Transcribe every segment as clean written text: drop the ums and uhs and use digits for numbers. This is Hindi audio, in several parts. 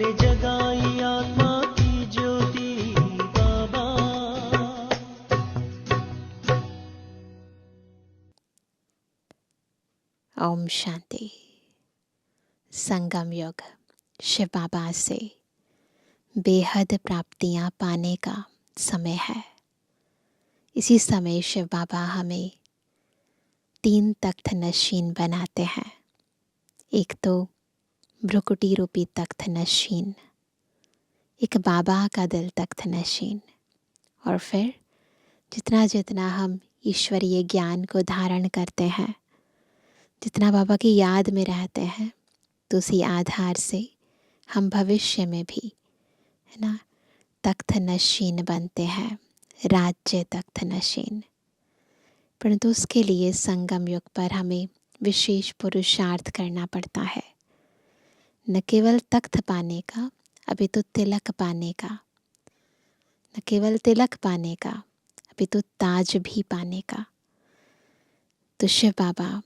तूने जगाई आत्मा की ज्योति बाबा। ओम शांति। संगम युग शिव बाबा से बेहद प्राप्तियां पाने का समय है। इसी समय शिव बाबा हमें 3 तख्त नशीन बनाते हैं। एक तो भ्रुकुटी रूपी तख्त नशीन, एक बाबा का दिल तख्त नशीन, और फिर जितना जितना हम ईश्वरीय ज्ञान को धारण करते हैं, जितना बाबा की याद में रहते हैं, तो उसी आधार से हम भविष्य में भी, है ना, तख्त नशीन बनते हैं, राज्य तख्त नशीन। परंतु उसके लिए संगम युग पर हमें विशेष पुरुषार्थ करना पड़ता है। न केवल तख्त पाने का, अभी तो तिलक पाने का, न केवल तिलक पाने का, अभी तो ताज भी पाने का। तो शिव बाबा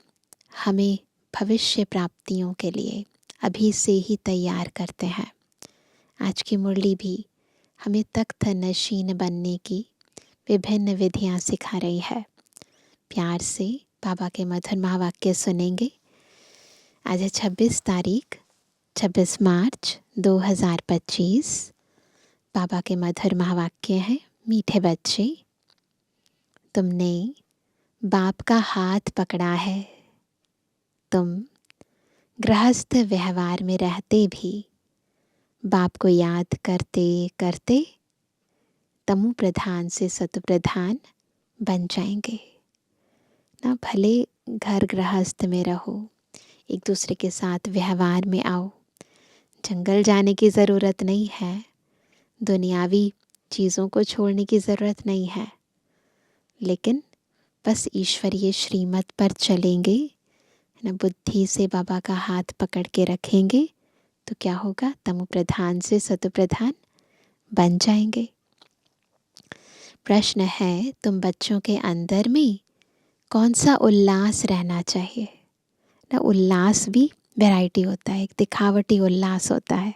हमें भविष्य प्राप्तियों के लिए अभी से ही तैयार करते हैं। आज की मुरली भी हमें तख्त नशीन बनने की विभिन्न विधियां सिखा रही है। प्यार से बाबा के मधुर महावाक्य सुनेंगे। आज है 26 तारीख, 26 मार्च 2025। बाबा के मधुर महावाक्य हैं। मीठे बच्चे, तुमने बाप का हाथ पकड़ा है। तुम गृहस्थ व्यवहार में रहते भी बाप को याद करते करते तमु प्रधान से सतु प्रधान बन जाएंगे ना। भले घर गृहस्थ में रहो, एक दूसरे के साथ व्यवहार में आओ, जंगल जाने की ज़रूरत नहीं है, दुनियावी चीज़ों को छोड़ने की ज़रूरत नहीं है, लेकिन बस ईश्वरीय श्रीमत पर चलेंगे ना। बुद्धि से बाबा का हाथ पकड़ के रखेंगे तो क्या होगा, तमु प्रधान से सतु प्रधान बन जाएंगे। प्रश्न है, तुम बच्चों के अंदर में कौन सा उल्लास रहना चाहिए ना। उल्लास भी वैरायटी होता है। एक दिखावटी उल्लास होता है,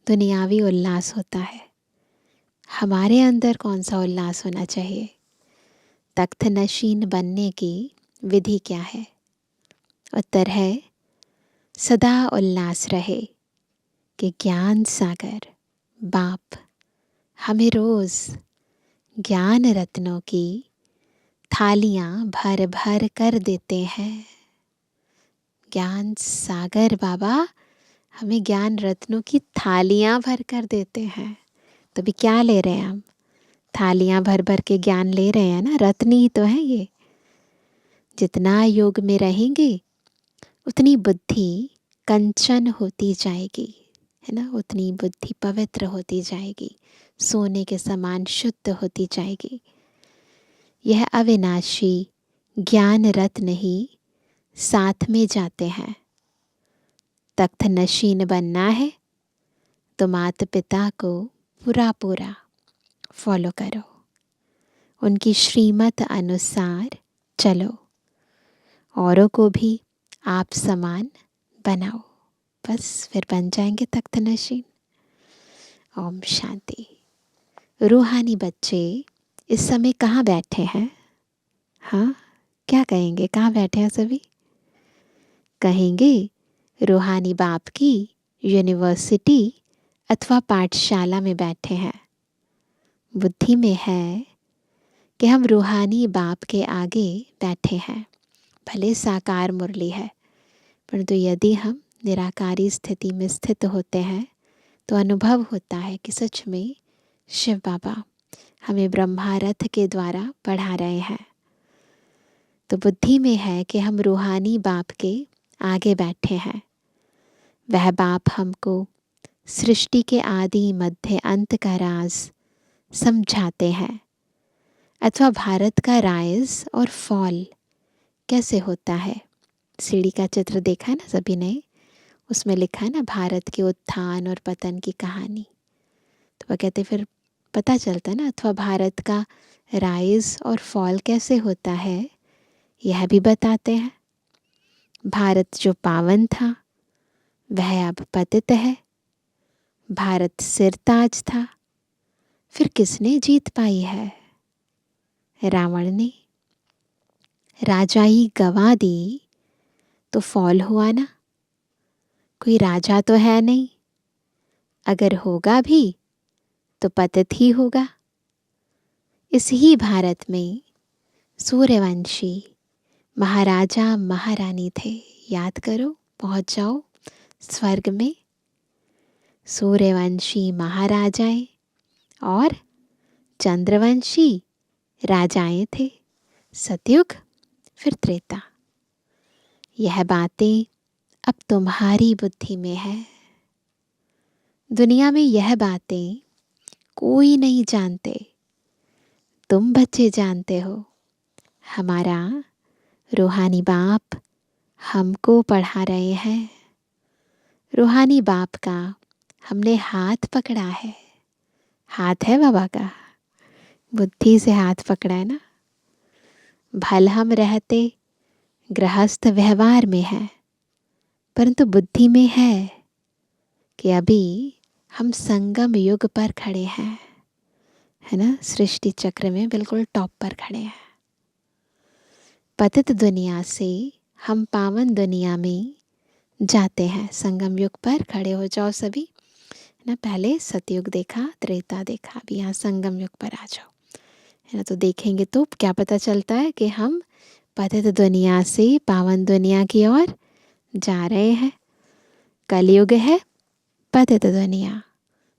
दुनियावी उल्लास होता है। हमारे अंदर कौन सा उल्लास होना चाहिए? तख्त नशीन बनने की विधि क्या है? उत्तर है, सदा उल्लास रहे कि ज्ञान सागर बाप हमें रोज ज्ञान रत्नों की थालियां भर भर कर देते हैं। ज्ञान सागर बाबा हमें ज्ञान रत्नों की थालियां भर कर देते हैं। तो भी क्या ले रहे हैं हम? थालियां भर भर के ज्ञान ले रहे हैं ना। रत्न ही तो है ये। जितना योग में रहेंगे उतनी बुद्धि कंचन होती जाएगी, है ना। उतनी बुद्धि पवित्र होती जाएगी, सोने के समान शुद्ध होती जाएगी। यह अविनाशी ज्ञान रत्न ही साथ में जाते हैं। तख्त नशीन बनना है तो माता पिता को पूरा पूरा फॉलो करो, उनकी श्रीमत अनुसार चलो, औरों को भी आप समान बनाओ। बस फिर बन जाएंगे तख्त नशीन। ओम शांति। रूहानी बच्चे इस समय कहाँ बैठे हैं? हाँ, क्या कहेंगे? कहाँ बैठे हैं सभी? कहेंगे रूहानी बाप की यूनिवर्सिटी अथवा पाठशाला में बैठे हैं। बुद्धि में है कि हम रूहानी बाप के आगे बैठे हैं। भले साकार मुरली है, परंतु यदि हम निराकारी स्थिति में स्थित होते हैं तो अनुभव होता है कि सच में शिव बाबा हमें ब्रह्मा रथ के द्वारा पढ़ा रहे हैं। तो बुद्धि में है कि हम रूहानी बाप के आगे बैठे हैं। वह बाप हमको सृष्टि के आदि मध्य अंत का राज समझाते हैं, अथवा भारत का राइज और फॉल कैसे होता है। सीढ़ी का चित्र देखा है ना सभी ने? उसमें लिखा है ना भारत के उत्थान और पतन की कहानी। तो वह कहते फिर पता चलता है ना, अथवा भारत का राइज और फॉल कैसे होता है, यह भी बताते हैं। भारत जो पावन था वह अब पतित है, भारत सिरताज था, फिर किसने जीत पाई है? रावण ने। राजाई गवा दी तो फॉल हुआ ना, कोई राजा तो है नहीं, अगर होगा भी तो पतित ही होगा। इस ही भारत में सूर्यवंशी महाराजा महारानी थे। याद करो, पहुंच जाओ स्वर्ग में। सूर्यवंशी महाराजाएं और चंद्रवंशी राजाएं थे। सतयुग फिर त्रेता। यह बातें अब तुम्हारी बुद्धि में है। दुनिया में यह बातें कोई नहीं जानते, तुम बच्चे जानते हो। हमारा रूहानी बाप हमको पढ़ा रहे हैं। रूहानी बाप का हमने हाथ पकड़ा है। हाथ है बाबा का, बुद्धि से हाथ पकड़ा है ना। भल हम रहते गृहस्थ व्यवहार में है, परंतु बुद्धि में है कि अभी हम संगम युग पर खड़े हैं, है ना। सृष्टि चक्र में बिल्कुल टॉप पर खड़े हैं। पतित दुनिया से हम पावन दुनिया में जाते हैं। संगम युग पर खड़े हो जाओ सभी, है ना। पहले सतयुग देखा, त्रेता देखा, अभी यहाँ संगम युग पर आ जाओ, है ना। तो देखेंगे तो क्या पता चलता है कि हम पतित दुनिया से पावन दुनिया की ओर जा रहे हैं। कलयुग है पतित दुनिया,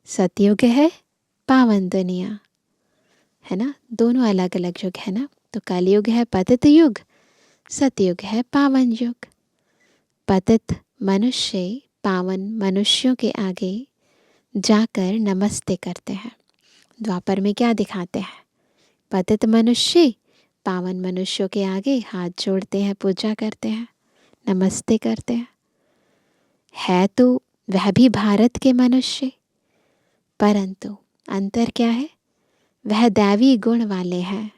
सतयुग है पावन दुनिया, है ना। दोनों अलग अलग युग है ना। तो कलयुग है पतित युग, सतयुग है पावन युग। पतित मनुष्य पावन मनुष्यों के आगे जाकर नमस्ते करते हैं। द्वापर में क्या दिखाते हैं? पतित मनुष्य पावन मनुष्यों के आगे हाथ जोड़ते हैं, पूजा करते हैं, नमस्ते करते हैं। है तो वह भी भारत के मनुष्य, परंतु अंतर क्या है? वह दैवी गुण वाले हैं।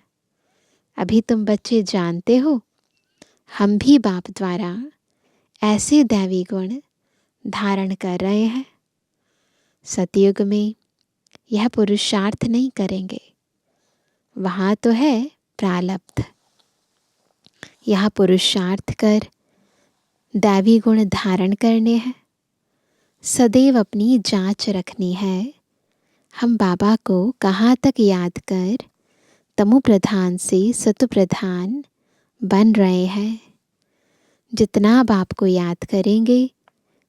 अभी तुम बच्चे जानते हो, हम भी बाप द्वारा ऐसे दैवी गुण धारण कर रहे हैं। सतयुग में यह पुरुषार्थ नहीं करेंगे, वहाँ तो है प्रारब्ध। यहाँ पुरुषार्थ कर दैवी गुण धारण करने हैं। सदैव अपनी जांच रखनी है। हम बाबा को कहाँ तक याद कर तमो प्रधान से सतु प्रधान बन रहे हैं। जितना बाप को याद करेंगे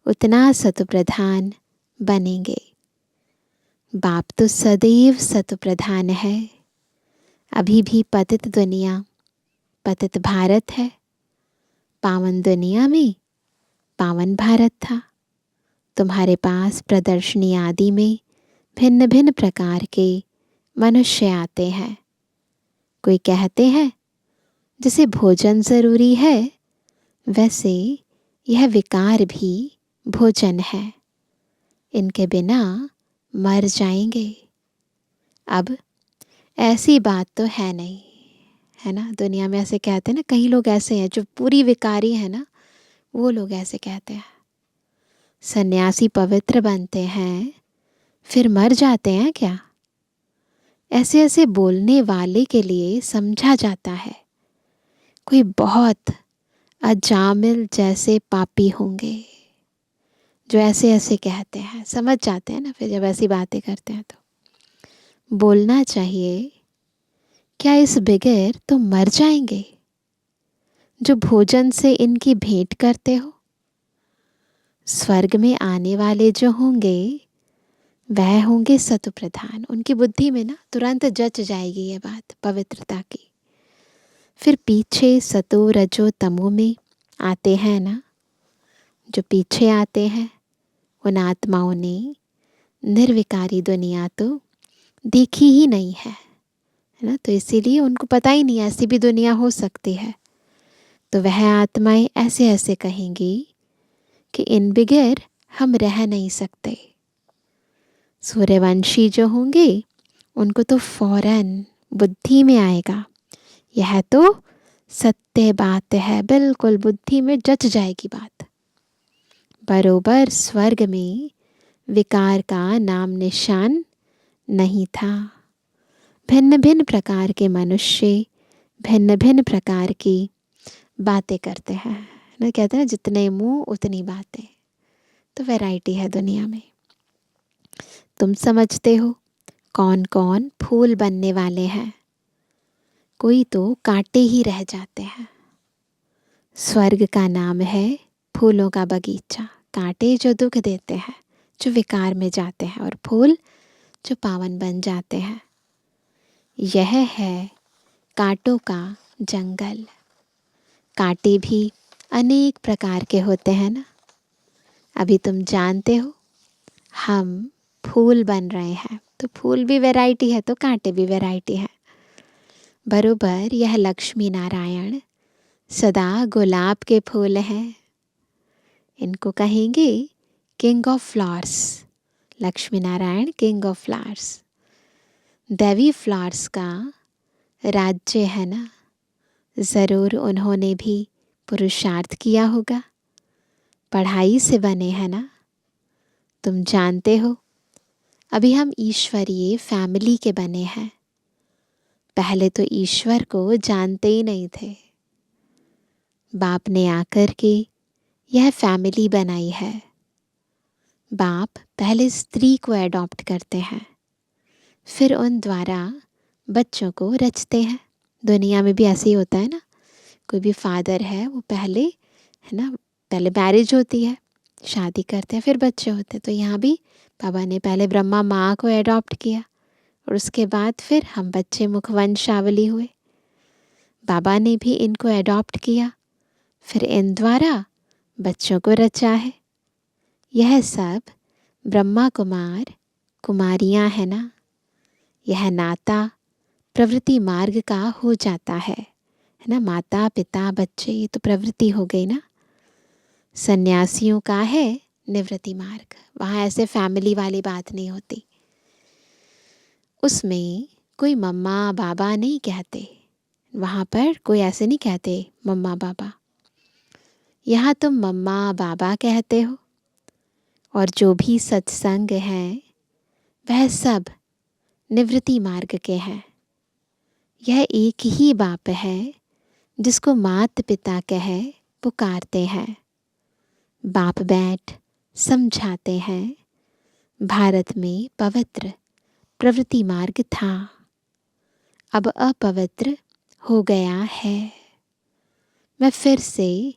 उतना सतु प्रधान बनेंगे। बाप तो सदैव सतु प्रधान है। अभी भी पतित दुनिया, पतित भारत है। पावन दुनिया में पावन भारत था। तुम्हारे पास प्रदर्शनी आदि में भिन्न भिन्न प्रकार के मनुष्य आते हैं। कोई कहते हैं जैसे भोजन जरूरी है, वैसे यह विकार भी भोजन है। इनके बिना मर जाएंगे। अब ऐसी बात तो है नहीं, है ना। दुनिया में ऐसे कहते हैं ना, कई लोग ऐसे हैं जो पूरी विकारी है ना, वो लोग ऐसे कहते हैं। सन्यासी पवित्र बनते हैं फिर मर जाते हैं क्या? ऐसे ऐसे बोलने वाले के लिए समझा जाता है कोई बहुत अजामिल जैसे पापी होंगे जो ऐसे ऐसे कहते हैं। समझ जाते हैं ना फिर जब ऐसी बातें करते हैं। तो बोलना चाहिए, क्या इस बगैर तो मर जाएंगे जो भोजन से इनकी भेंट करते हो। स्वर्ग में आने वाले जो होंगे वह होंगे सतु प्रधान। उनकी बुद्धि में ना तुरंत जच जाएगी ये बात पवित्रता की। फिर पीछे सतो रजो तमो में आते हैं ना, जो पीछे आते हैं उन आत्माओं ने निर्विकारी दुनिया तो देखी ही नहीं है ना। तो इसीलिए उनको पता ही नहीं ऐसी भी दुनिया हो सकती है। तो वह आत्माएं ऐसे ऐसे कहेंगी कि इन बगैर हम रह नहीं सकते। सूर्यवंशी जो होंगे उनको तो फौरन बुद्धि में आएगा, यह तो सत्य बात है, बिल्कुल बुद्धि में जच जाएगी बात। बरोबर स्वर्ग में विकार का नाम निशान नहीं था। भिन्न भिन्न प्रकार के मनुष्य भिन्न भिन्न प्रकार की बातें करते हैं ना, कहते हैं जितने मुंह उतनी बातें। तो वैरायटी है दुनिया में। तुम समझते हो कौन कौन फूल बनने वाले हैं, कोई तो कांटे ही रह जाते हैं। स्वर्ग का नाम है फूलों का बगीचा। कांटे जो दुख देते हैं, जो विकार में जाते हैं, और फूल जो पावन बन जाते हैं। यह है कांटों का जंगल। कांटे भी अनेक प्रकार के होते हैं ना। अभी तुम जानते हो हम फूल बन रहे हैं, तो फूल भी वैरायटी है तो कांटे भी वैरायटी है। बरोबर यह लक्ष्मी नारायण सदा गुलाब के फूल हैं। इनको कहेंगे king of flowers. Lakshmi Narayan king of flowers. Devi flowers का राज्य है ना। ज़रूर उन्होंने भी पुरुषार्थ किया होगा, पढ़ाई से बने हैं ना। तुम जानते हो अभी हम ईश्वरीय फैमिली के बने हैं। पहले तो ईश्वर को जानते ही नहीं थे। बाप ने आकर के यह फैमिली बनाई है। बाप पहले स्त्री को एडॉप्ट करते हैं, फिर उन द्वारा बच्चों को रचते हैं। दुनिया में भी ऐसे ही होता है ना। कोई भी फादर है वो पहले, है ना, पहले मैरिज होती है, शादी करते हैं, फिर बच्चे होते हैं। तो यहाँ भी बाबा ने पहले ब्रह्मा माँ को एडॉप्ट किया और उसके बाद फिर हम बच्चे मुखवंशावली हुए। बाबा ने भी इनको एडॉप्ट किया, फिर इन द्वारा बच्चों को रचा है। यह सब ब्रह्मा कुमार कुमारियाँ हैं ना। यह नाता प्रवृत्ति मार्ग का हो जाता है ना। माता पिता बच्चे, ये तो प्रवृत्ति हो गई ना। सन्यासियों का है निवृत्ति मार्ग। वहाँ ऐसे फैमिली वाली बात नहीं होती। उसमें कोई मम्मा बाबा नहीं कहते। वहाँ पर कोई ऐसे नहीं कहते मम्मा बाबा। यहाँ तुम मम्मा बाबा कहते हो। और जो भी सत्संग हैं वह सब निवृत्ति मार्ग के हैं। यह एक ही बाप है जिसको मात पिता कह पुकारते हैं। बाप बैठ समझाते हैं। भारत में पवित्र प्रवृत्ति मार्ग था, अब अपवित्र हो गया है। मैं फिर से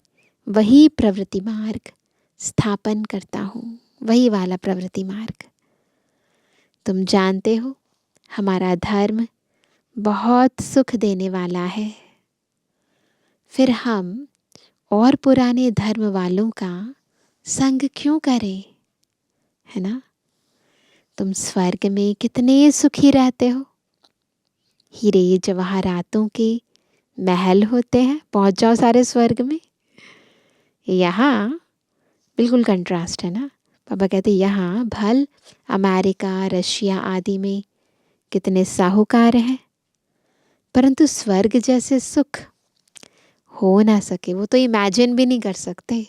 वही प्रवृत्ति मार्ग स्थापन करता हूँ, वही वाला प्रवृत्ति मार्ग। तुम जानते हो हमारा धर्म बहुत सुख देने वाला है। फिर हम और पुराने धर्म वालों का संग क्यों करें, है ना। तुम स्वर्ग में कितने सुखी रहते हो। हीरे जवाहरातों के महल होते हैं। पहुंच जाओ सारे स्वर्ग में। यहाँ बिल्कुल कंट्रास्ट है ना। पापा कहते यहाँ भल अमेरिका रशिया आदि में कितने साहूकार हैं, परंतु स्वर्ग जैसे सुख हो ना सके। वो तो इमेजिन भी नहीं कर सकते।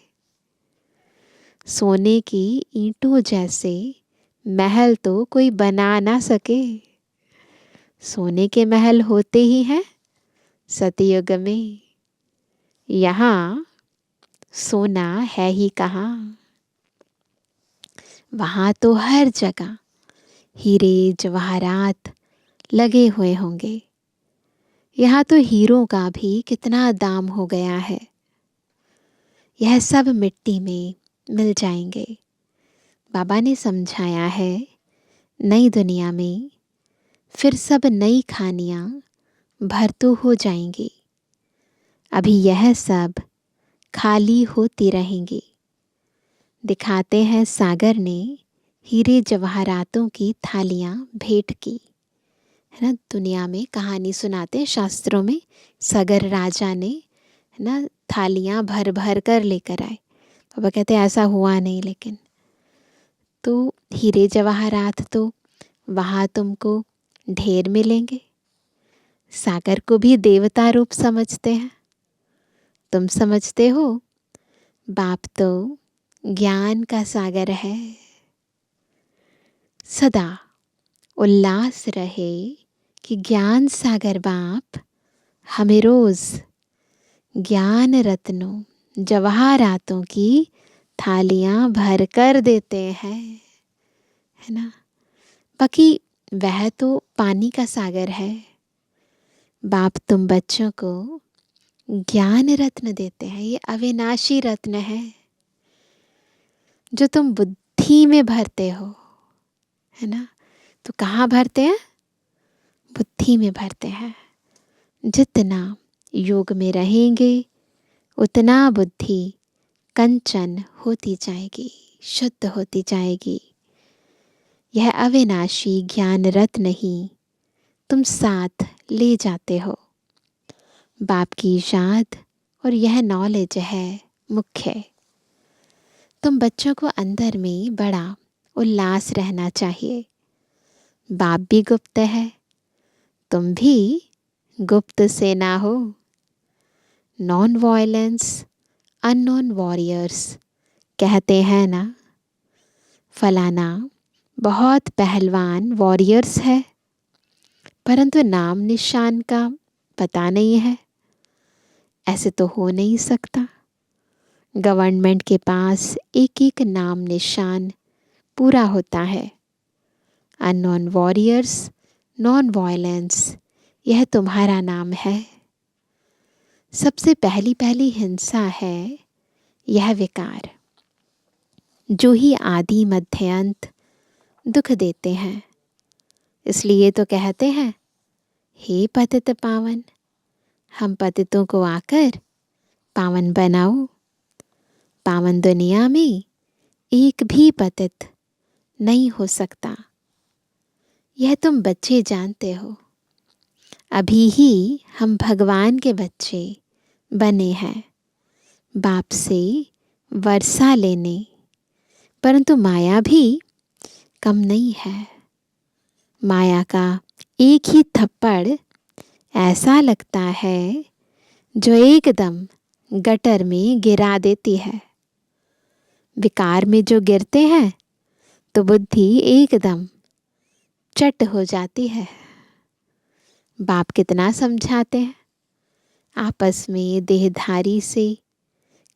सोने की ईंटों जैसे महल तो कोई बना ना सके। सोने के महल होते ही हैं सतयुग में। यहाँ सोना है ही कहाँ। वहाँ तो हर जगह हीरे जवाहरात लगे हुए होंगे। यहाँ तो हीरों का भी कितना दाम हो गया है। यह सब मिट्टी में मिल जाएंगे। बाबा ने समझाया है नई दुनिया में फिर सब नई खानियाँ भरतू हो जाएंगी। अभी यह सब खाली होती रहेंगी। दिखाते हैं सागर ने हीरे जवाहरातों की थालियाँ भेंट की, है ना। दुनिया में कहानी सुनाते हैं शास्त्रों में, सागर राजा ने, है ना, थालियाँ भर भर कर लेकर आए। पापा कहते ऐसा हुआ नहीं, लेकिन तो हीरे जवाहरात तो वहाँ तुमको ढेर मिलेंगे। सागर को भी देवता रूप समझते हैं। तुम समझते हो बाप तो ज्ञान का सागर है। सदा उल्लास रहे कि ज्ञान सागर बाप हमें रोज ज्ञान रत्नों जवाहरातों की थालियां भर कर देते हैं, है ना। बाकी वह तो पानी का सागर है, बाप तुम बच्चों को ज्ञान रत्न देते हैं। ये अविनाशी रत्न है जो तुम बुद्धि में भरते हो, है ना। तो कहाँ भरते हैं? बुद्धि में भरते हैं। जितना योग में रहेंगे उतना बुद्धि कंचन होती जाएगी, शुद्ध होती जाएगी। यह अविनाशी ज्ञान रत्न ही तुम साथ ले जाते हो। बाप की याद और यह नॉलेज है मुख्य। तुम बच्चों को अंदर में बड़ा उल्लास रहना चाहिए। बाप भी गुप्त है, तुम भी गुप्त सेना हो। नॉन वायलेंस अननोन वॉरियर्स कहते हैं ना, फलाना बहुत पहलवान वॉरियर्स है परंतु नाम निशान का पता नहीं है। ऐसे तो हो नहीं सकता। गवर्नमेंट के पास एक एक नाम निशान पूरा होता है। अननोन वॉरियर्स, नॉन वायलेंस, यह तुम्हारा नाम है। सबसे पहली पहली हिंसा है यह विकार, जो ही आदि मध्य अंत दुख देते हैं। इसलिए तो कहते हैं, हे पतित पावन, हम पतितों को आकर पावन बनाओ। पावन दुनिया में एक भी पतित नहीं हो सकता, यह तुम बच्चे जानते हो। अभी ही हम भगवान के बच्चे बने हैं, बाप से वर्षा लेने, परंतु माया भी कम नहीं है। माया का एक ही थप्पड़ ऐसा लगता है जो एकदम गटर में गिरा देती है। विकार में जो गिरते हैं तो बुद्धि एकदम चट हो जाती है। बाप कितना समझाते हैं, आपस में देहधारी से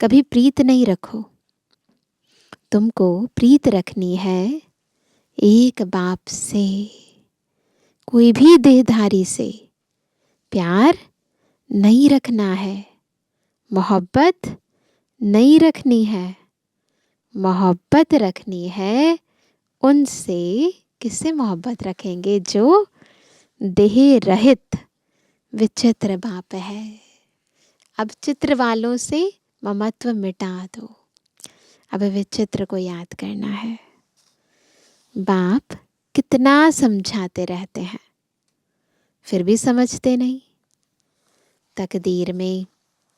कभी प्रीत नहीं रखो। तुमको प्रीत रखनी है एक बाप से। कोई भी देहधारी से प्यार नहीं रखना है, मोहब्बत नहीं रखनी है। मोहब्बत रखनी है उनसे, किससे मोहब्बत रखेंगे? जो देह रहित विचित्र बाप है। अब चित्र वालों से ममत्व मिटा दो, अब विचित्र को याद करना है। बाप कितना समझाते रहते हैं, फिर भी समझते नहीं। तकदीर में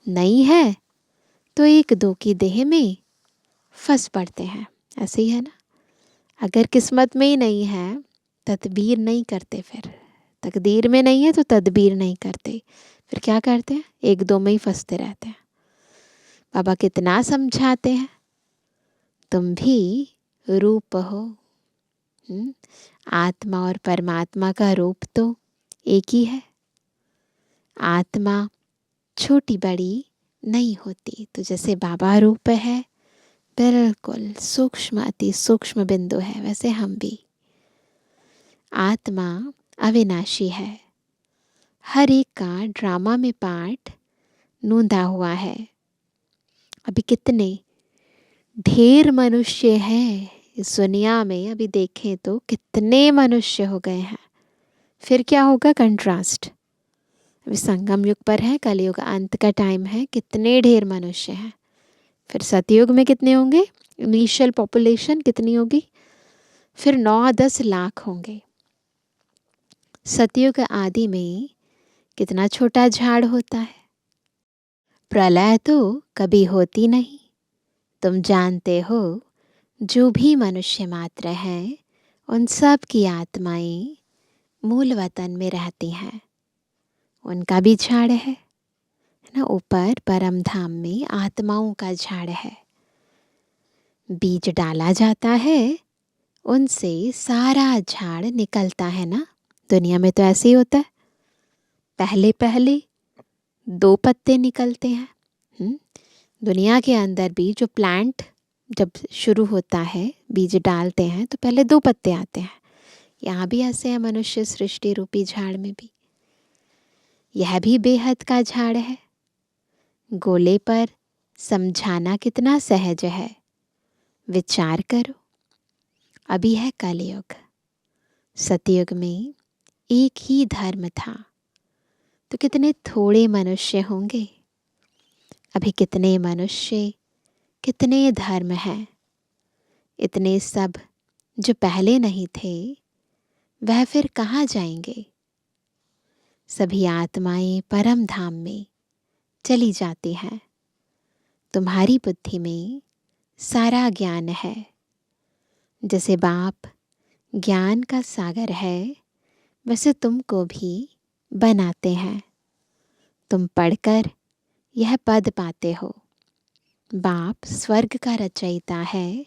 नहीं है तो एक दो की देह में फंस पड़ते हैं, ऐसे ही है ना। अगर किस्मत में ही नहीं है, तदबीर नहीं करते। फिर तकदीर में नहीं है तो तदबीर नहीं करते, फिर क्या करते हैं? एक दो में ही फंसते रहते हैं। बाबा कितना समझाते हैं, तुम भी रूप हो। आत्मा और परमात्मा का रूप तो एक ही है। आत्मा छोटी बड़ी नहीं होती, तो जैसे बाबा रूप है बिल्कुल सूक्ष्म, अति सूक्ष्म बिंदु है, वैसे हम भी। आत्मा अविनाशी है। हर एक का ड्रामा में पार्ट नूंदा हुआ है। अभी कितने ढेर मनुष्य हैं इस दुनिया में, अभी देखें तो कितने मनुष्य हो गए हैं। फिर क्या होगा? कंट्रास्ट। अभी संगम युग पर है, कलयुग अंत का टाइम है, कितने ढेर मनुष्य हैं। फिर सतयुग में कितने होंगे? इनिशियल पॉपुलेशन कितनी होगी? फिर 9-10 लाख होंगे। सतयुग आदि में कितना छोटा झाड़ होता है। प्रलय तो कभी होती नहीं। तुम जानते हो, जो भी मनुष्य मात्र हैं उन सब की आत्माएं मूल वतन में रहती हैं। उनका भी झाड़ है ना, ऊपर परम धाम में आत्माओं का झाड़ है। बीज डाला जाता है, उनसे सारा झाड़ निकलता है ना। दुनिया में तो ऐसे ही होता है, पहले पहले 2 पत्ते निकलते हैं। दुनिया के अंदर भी जो प्लांट जब शुरू होता है, बीज डालते हैं तो पहले 2 पत्ते आते हैं। यहाँ भी ऐसे है, मनुष्य सृष्टि रूपी झाड़ में भी। यह भी बेहद का झाड़ है। गोले पर समझाना कितना सहज है, विचार करो। अभी है कलयुग। सतयुग में एक ही धर्म था, तो कितने थोड़े मनुष्य होंगे। अभी कितने मनुष्य, कितने धर्म हैं। इतने सब जो पहले नहीं थे, वह फिर कहाँ जाएंगे। सभी आत्माएं परम धाम में चली जाती हैं। तुम्हारी बुद्धि में सारा ज्ञान है। जैसे बाप ज्ञान का सागर है, वैसे तुमको भी बनाते हैं। तुम पढ़कर यह पद पाते हो। बाप स्वर्ग का रचयिता है,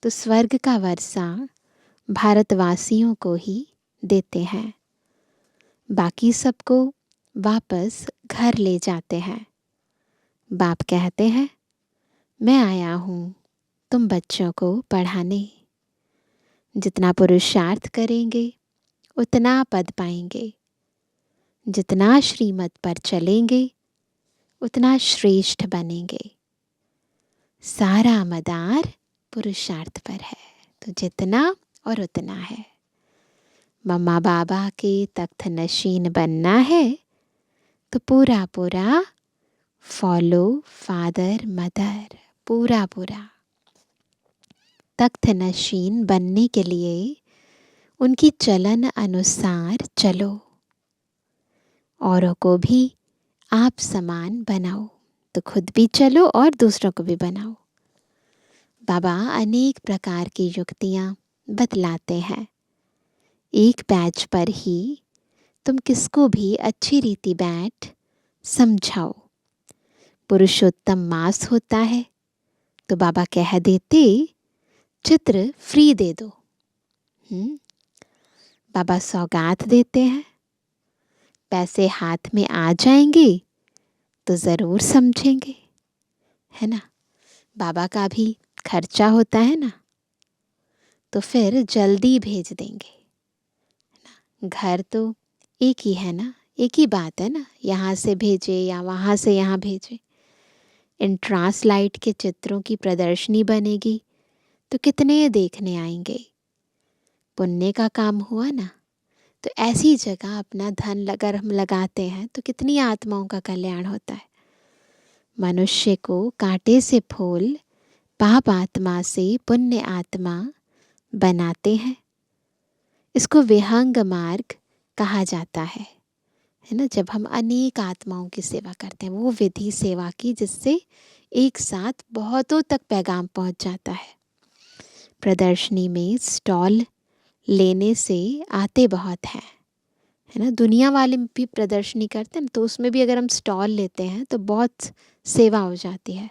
तो स्वर्ग का वर्षा भारतवासियों को ही देते हैं। बाकी सबको वापस घर ले जाते हैं। बाप कहते हैं, मैं आया हूँ तुम बच्चों को पढ़ाने। जितना पुरुषार्थ करेंगे उतना पद पाएंगे। जितना श्रीमत पर चलेंगे उतना श्रेष्ठ बनेंगे। सारा मदार पुरुषार्थ पर है, तो जितना और उतना है। मम्मा बाबा के तख्त नशीन बनना है, तो पूरा पूरा फॉलो फादर मदर। पूरा पूरा तख्त नशीन बनने के लिए उनकी चलन अनुसार चलो। औरों को भी आप समान बनाओ, तो खुद भी चलो और दूसरों को भी बनाओ। बाबा अनेक प्रकार की युक्तियाँ बतलाते हैं। एक पैच पर ही तुम किसको भी अच्छी रीति बैठ समझाओ। पुरुषोत्तम मास होता है, तो बाबा कह देते चित्र फ्री दे दो। बाबा सौगात देते हैं। पैसे हाथ में आ जाएंगे तो ज़रूर समझेंगे, है ना। बाबा का भी खर्चा होता है ना, तो फिर जल्दी भेज देंगे, है ना। घर तो एक ही है ना, एक ही बात है ना, यहाँ से भेजे या वहाँ से यहाँ भेजे। इन ट्रांसलाइट के चित्रों की प्रदर्शनी बनेगी तो कितने देखने आएंगे। पुण्य का काम हुआ ना, तो ऐसी जगह अपना धन अगर हम लगाते हैं तो कितनी आत्माओं का कल्याण होता है। मनुष्य को कांटे से फूल, पाप आत्मा से पुण्य आत्मा बनाते हैं। इसको विहंग मार्ग कहा जाता है ना। जब हम अनेक आत्माओं की सेवा करते हैं, वो विधि सेवा की जिससे एक साथ बहुतों तक पैगाम पहुंच जाता है। प्रदर्शनी में स्टॉल लेने से आते बहुत हैं, है ना। दुनिया वाले भी प्रदर्शनी करते हैं, तो उसमें भी अगर हम स्टॉल लेते हैं तो बहुत सेवा हो जाती है,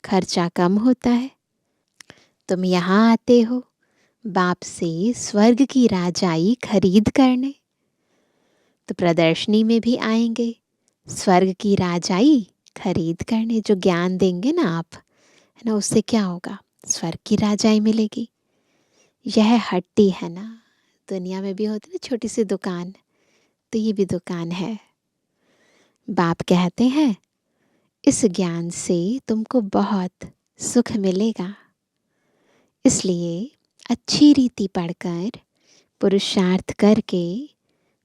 खर्चा कम होता है। तुम यहाँ आते हो बाप से स्वर्ग की राजाई खरीद करने, तो प्रदर्शनी में भी आएंगे स्वर्ग की राजाई खरीद करने। जो ज्ञान देंगे ना आप, है ना, उससे क्या होगा, स्वर्ग की राजाई मिलेगी। यह हट्टी है ना, दुनिया में भी होती है ना छोटी सी दुकान, तो ये भी दुकान है। बाप कहते हैं इस ज्ञान से तुमको बहुत सुख मिलेगा, इसलिए अच्छी रीति पढ़कर पुरुषार्थ करके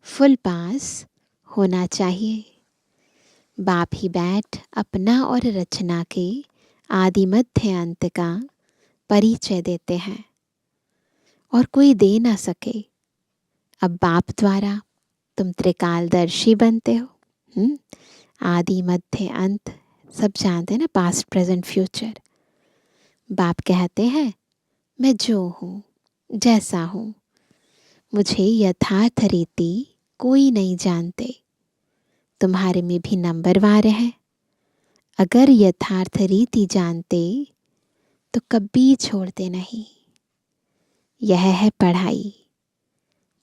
फुल पास होना चाहिए। बाप ही बैठ अपना और रचना के आदि मध्य अंत का परिचय देते हैं, और कोई दे ना सके। अब बाप द्वारा तुम त्रिकालदर्शी बनते हो। आदि मध्य अंत सब जानते हैं ना, पास्ट प्रेजेंट फ्यूचर। बाप कहते हैं मैं जो हूँ, जैसा हूँ, मुझे यथार्थ रीति कोई नहीं जानते। तुम्हारे में भी नंबरवार है। अगर यथार्थ रीति जानते तो कभी छोड़ते नहीं। यह है पढ़ाई।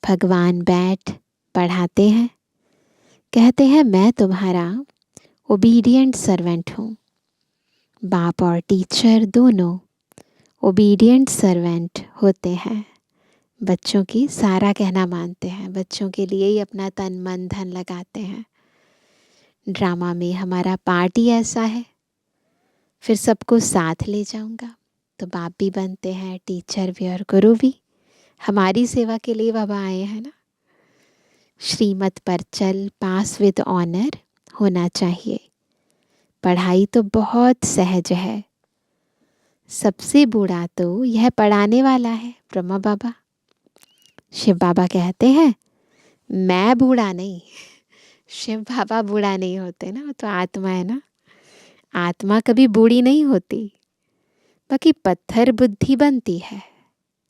भगवान बैठ पढ़ाते हैं, कहते हैं मैं तुम्हारा ओबीडिएंट सर्वेंट हूँ। बाप और टीचर दोनों ओबीडिएंट सर्वेंट होते हैं। बच्चों की सारा कहना मानते हैं, बच्चों के लिए ही अपना तन मन धन लगाते हैं। ड्रामा में हमारा पार्ट ही ऐसा है। फिर सबको साथ ले जाऊंगा, तो बाप भी बनते हैं, टीचर भी और गुरु भी। हमारी सेवा के लिए बाबा आए हैं ना। श्रीमत पर चल, पास विद ऑनर होना चाहिए। पढ़ाई तो बहुत सहज है। सबसे बूढ़ा तो यह पढ़ाने वाला है, ब्रह्मा बाबा। शिव बाबा कहते हैं मैं बूढ़ा नहीं। शिव बाबा बूढ़ा नहीं होते ना, वो तो आत्मा है ना। आत्मा कभी बूढ़ी नहीं होती। बाकी पत्थर बुद्धि बनती है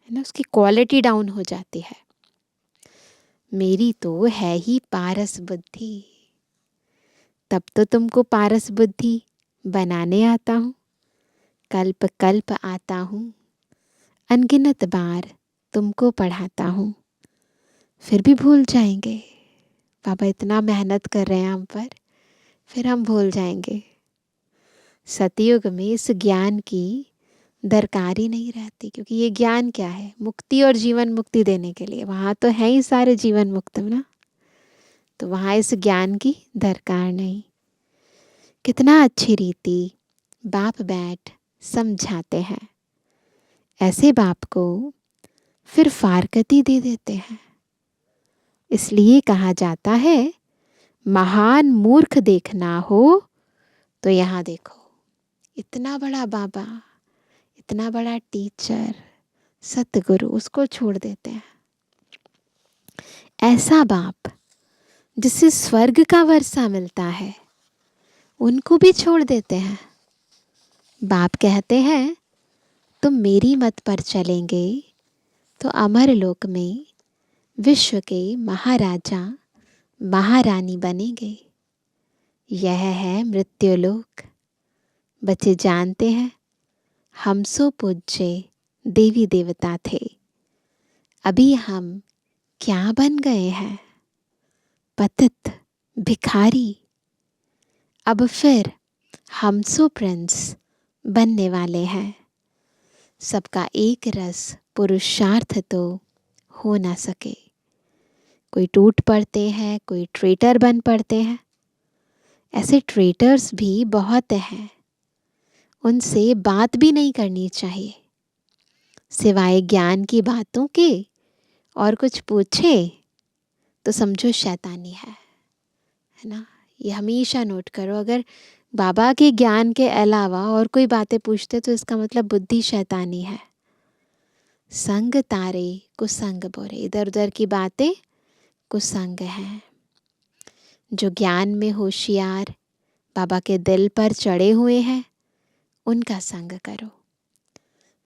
ना, उसकी क्वालिटी डाउन हो जाती है। मेरी तो है ही पारस बुद्धि। तब तो तुमको पारस बुद्धि बनाने आता हूँ। कल्प कल्प आता हूँ, अनगिनत बार तुमको पढ़ाता हूँ। फिर भी भूल जाएंगे। बाबा इतना मेहनत कर रहे हैं हम पर, फिर हम भूल जाएंगे। सतयुग में इस ज्ञान की दरकार ही नहीं रहती, क्योंकि ये ज्ञान क्या है? मुक्ति और जीवन मुक्ति देने के लिए। वहाँ तो है ही सारे जीवन मुक्त ना, तो वहाँ इस ज्ञान की दरकार नहीं। कितना अच्छी रीति बाप बैठ समझाते हैं। ऐसे बाप को फिर फारकती दे देते हैं। इसलिए कहा जाता है महान मूर्ख देखना हो तो यहाँ देखो। इतना बड़ा बाबा, इतना बड़ा टीचर, सतगुरु, उसको छोड़ देते हैं। ऐसा बाप जिससे स्वर्ग का वर्षा मिलता है, उनको भी छोड़ देते हैं। बाप कहते हैं तुम मेरी मत पर चलेंगे तो अमर लोक में विश्व के महाराजा महारानी बनेंगे। यह है मृत्युलोक। बच्चे जानते हैं हम सो पूज्य देवी देवता थे, अभी हम क्या बन गए हैं? पतित भिखारी। अब फिर हम सो प्रिंस बनने वाले हैं। सबका एक रस पुरुषार्थ तो हो ना सके। कोई टूट पड़ते हैं, कोई ट्रेटर बन पड़ते हैं। ऐसे ट्रेटर्स भी बहुत हैं, उनसे बात भी नहीं करनी चाहिए। सिवाय ज्ञान की बातों के और कुछ पूछे तो समझो शैतानी है ना। ये हमेशा नोट करो। अगर बाबा के ज्ञान के अलावा और कोई बातें पूछते तो इसका मतलब बुद्धि शैतानी है। संग तारे कुसंग बोरे, इधर उधर की बातें कुसंग हैं। जो ज्ञान में होशियार, बाबा के दिल पर चढ़े हुए हैं, उनका संग करो।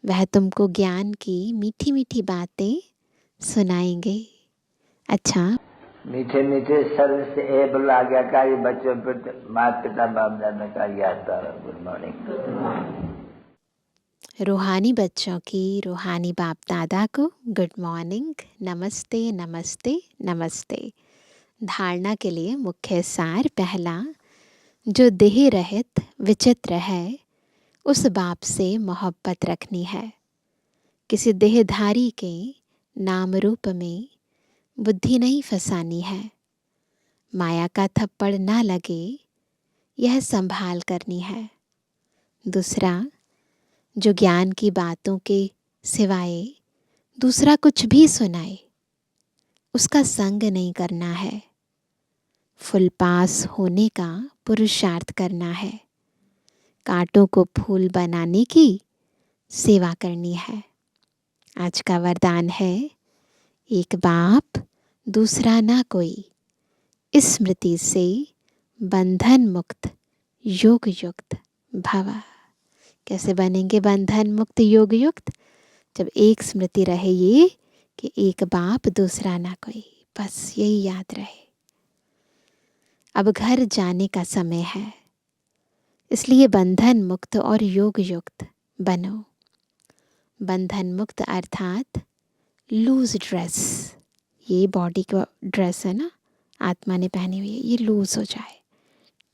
वह तुमको ज्ञान की मीठी मीठी बातें सुनाएंगे। अच्छा, मीठे मीठे शब्द से एबल आज्ञाकारी बच्चों पर माता पिता बाप दादा का याद तारा। Good morning. रूहानी बच्चों की रूहानी बाप दादा को गुड मॉर्निंग, नमस्ते नमस्ते नमस्ते। धारणा के लिए मुख्य सार। पहला, जो देह रहित विचित्र है, उस बाप से मोहब्बत रखनी है। किसी देहधारी के नाम रूप में बुद्धि नहीं फंसानी है। माया का थप्पड़ ना लगे, यह संभाल करनी है। दूसरा, जो ज्ञान की बातों के सिवाय दूसरा कुछ भी सुनाए, उसका संग नहीं करना है। फुल पास होने का पुरुषार्थ करना है। कांटों को फूल बनाने की सेवा करनी है। आज का वरदान है, एक बाप दूसरा ना कोई, इस स्मृति से बंधन मुक्त योग युक्त भव। कैसे बनेंगे बंधन मुक्त योग युक्त? जब एक स्मृति रहे ये कि एक बाप दूसरा ना कोई, बस यही याद रहे। अब घर जाने का समय है, इसलिए बंधन मुक्त और योग युक्त बनो। बंधन मुक्त अर्थात लूज ड्रेस, ये बॉडी का ड्रेस है ना, आत्मा ने पहनी हुई है, ये लूज हो जाए,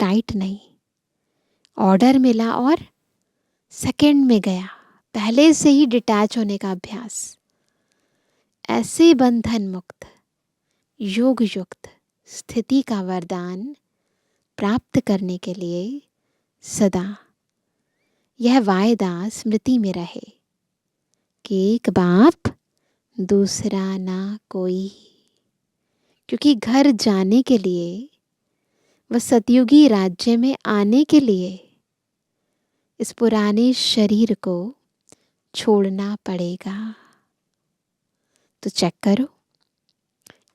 टाइट नहीं। ऑर्डर मिला और सेकंड में गया, पहले से ही डिटैच होने का अभ्यास। ऐसे बंधन मुक्त योग युक्त स्थिति का वरदान प्राप्त करने के लिए सदा यह वायदा स्मृति में रहे कि एक बाप दूसरा ना कोई। क्योंकि घर जाने के लिए व सतयुगी राज्य में आने के लिए इस पुराने शरीर को छोड़ना पड़ेगा। तो चेक करो,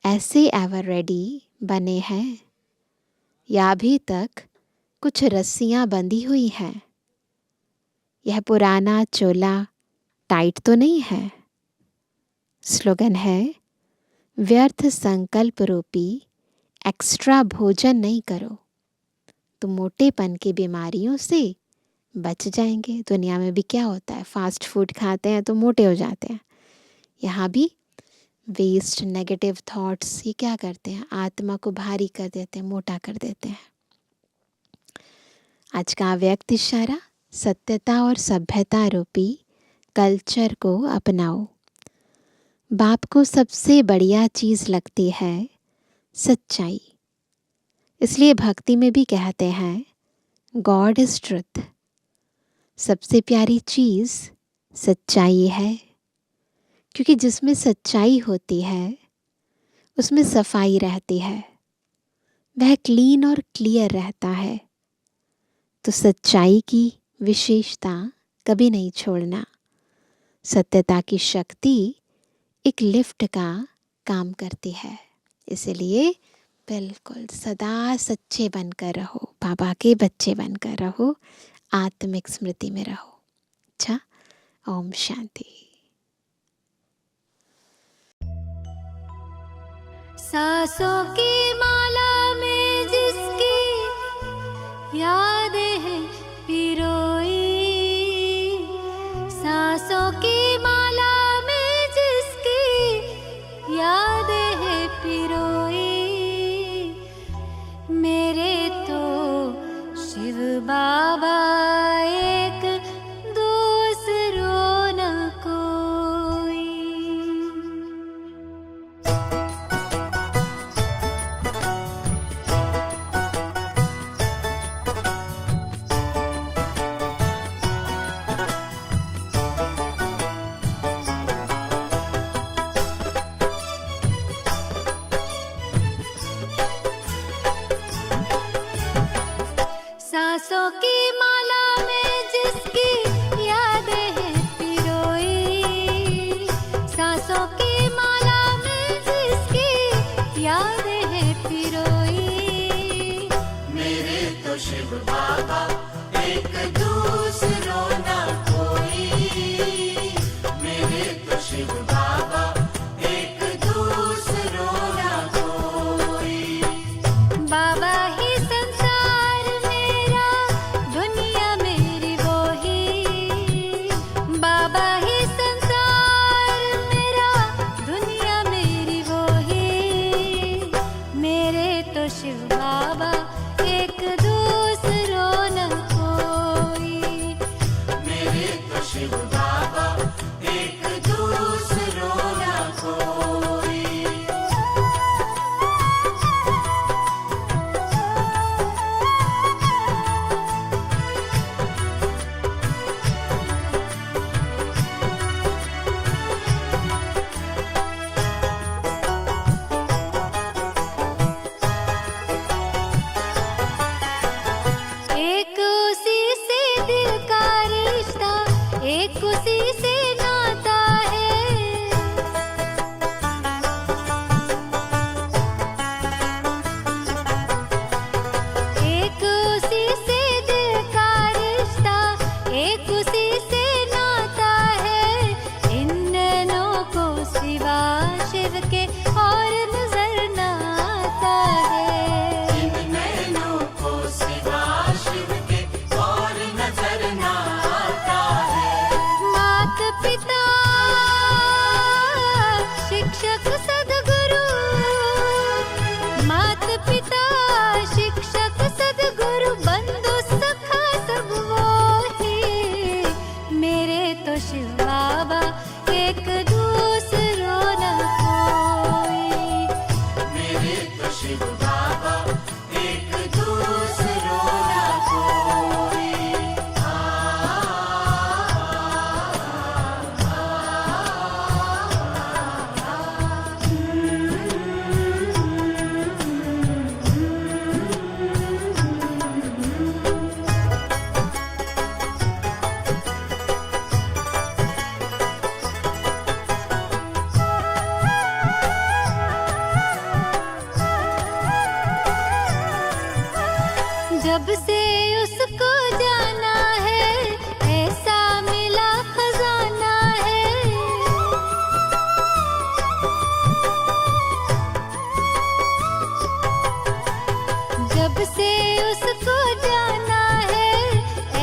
ऐसे एवर रेडी बने हैं या अभी तक कुछ रस्सियां बंधी हुई हैं? यह पुराना चोला टाइट तो नहीं है? स्लोगन है, व्यर्थ संकल्प रूपी एक्स्ट्रा भोजन नहीं करो तो मोटेपन की बीमारियों से बच जाएंगे। दुनिया में भी क्या होता है, फास्ट फूड खाते हैं तो मोटे हो जाते हैं। यहाँ भी वेस्ट, नेगेटिव थॉट्स, ये क्या करते हैं, आत्मा को भारी कर देते हैं, मोटा कर देते हैं। आज का व्यक्त इशारा, सत्यता और सभ्यता रूपी कल्चर को अपनाओ। बाप को सबसे बढ़िया चीज़ लगती है सच्चाई, इसलिए भक्ति में भी कहते हैं गॉड इज ट्रुथ। सबसे प्यारी चीज़ सच्चाई है, क्योंकि जिसमें सच्चाई होती है उसमें सफाई रहती है, वह क्लीन और क्लियर रहता है। तो सच्चाई की विशेषता कभी नहीं छोड़ना। सत्यता की शक्ति एक लिफ्ट का काम करती है, इसलिए बिल्कुल सदा सच्चे बनकर रहो, बाबा के बच्चे बनकर रहो, आत्मिक स्मृति में रहो। अच्छा, ओम शांति। सांसों की माला में जिसकी यादें हैं पिरोई, सांसों की माला में जिसकी यादें हैं पिरोई, मेरे तो शिव बाबा एक दूसरों न कोई। सांसों की माला में जिसकी यादें हैं पिरोई, सांसों की माला में जिसकी यादें हैं पिरोई, मेरे तो शिव बाबा एक दूसरों ना कोई, मेरे तो शिव बाबा एक दूसरों ना कोई। बाबा ही संसार मेरा, दुनिया मेरी वो ही, बाबा ही संसार मेरा, दुनिया मेरी वो ही, मेरे तो शिव बाबा एक दूसरों न कोई, मेरे तो शिव बाबा एक दूसरों ना कोई। एक उसी से दिल का रिश्ता, एक उसी से नाता है, एक उसी से दिल का रिश्ता, एक उसी से नाता है, इन नैनों को सिवा शिव के और नजर न आता है। इन नैनों को सिवा शिव के और नजर ना आता है। मात पिता सदगुरु, मात पिता शिक्षक सदगुरु, बंधु सखा सब वो ही। मेरे तो शिव बाबा एक दूसरो न कोई। मेरे तो शिव बाबा एक दूसरो न कोई। जब से उसको जाना है, ऐसा मिला खजाना है। जब से उसको जाना है,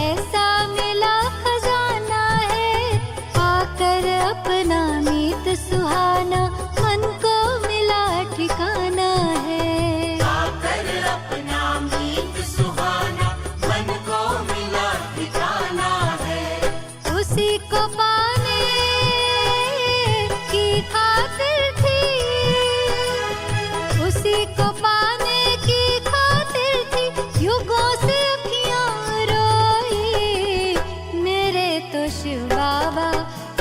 ऐसा मिला खजाना है। पाकर अपना मीत सुहाना, मन को मिला ठिकाना है। आकर अपना मीत सुहाना, मन को मिला ठिकाना है। उसी को पाने की खातिर थी, उसी को पाने की खातिर थी, युगों से अखियां रोई। मेरे तो शिव बाबा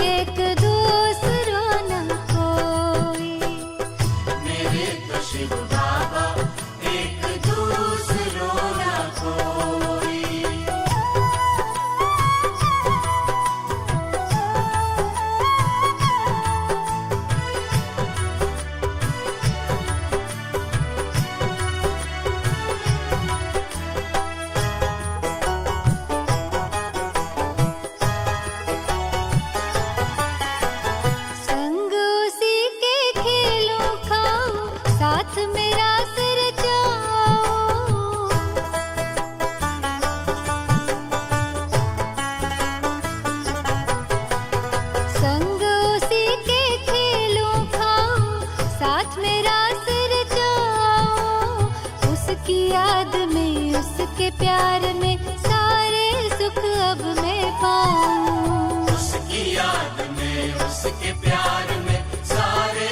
एक दूसरो न कोई। मेरे तो शिव बाबा एक दूसरो न कोई। संग उसी के खेलों खाऊं, साथ मेरा सिर जाऊं। संग उसी के खेलों खाऊं, साथ मेरा सिर जाऊं। उसकी याद में, उसके प्यार में, सारे सुख अब मैं पाऊं। उसकी याद में, उसके प्यार में, सारे